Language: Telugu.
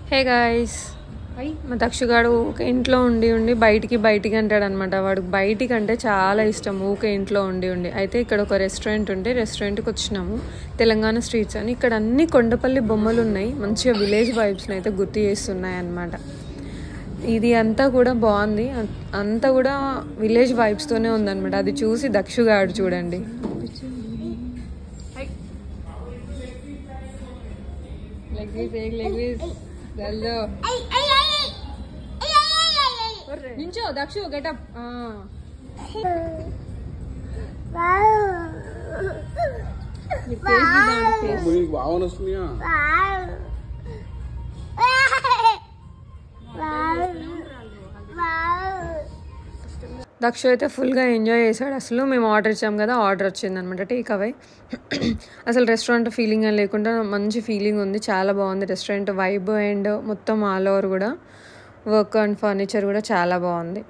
హే గాయ్స్, మా దక్షుగాడు ఊకే ఇంట్లో ఉండి బయటికి అంటాడు అనమాట. వాడికి బయటికి అంటే చాలా ఇష్టం, ఊకే ఇంట్లో ఉండి. అయితే ఇక్కడ ఒక రెస్టారెంట్ ఉంటే రెస్టారెంట్కి వచ్చినాము, తెలంగాణ స్ట్రీట్స్ అని. ఇక్కడ అన్ని కొండపల్లి బొమ్మలు ఉన్నాయి, మంచిగా విలేజ్ వైబ్స్ని అయితే గుర్తు చేస్తున్నాయి అన్నమాట. ఇది అంతా కూడా బాగుంది, అంతా కూడా విలేజ్ వైబ్స్తోనే ఉందన్నమాట. అది చూసి దక్షుగాడు చూడండి. నించో దక్షు, గెటప్. దక్షు అయితే ఫుల్గా ఎంజాయ్ చేశాడు. అసలు మేము ఆర్డర్ ఇచ్చాం కదా, ఆర్డర్ వచ్చింది అనమాట, టేక్ అవే. అసలు రెస్టారెంట్ ఫీలింగ్ అని లేకుండా మంచి ఫీలింగ్ ఉంది, చాలా బాగుంది రెస్టారెంట్ వైబ్. అండ్ మొత్తం ఆల్ ఓవర్ కూడా వర్క్ అండ్ ఫర్నిచర్ కూడా చాలా బాగుంది.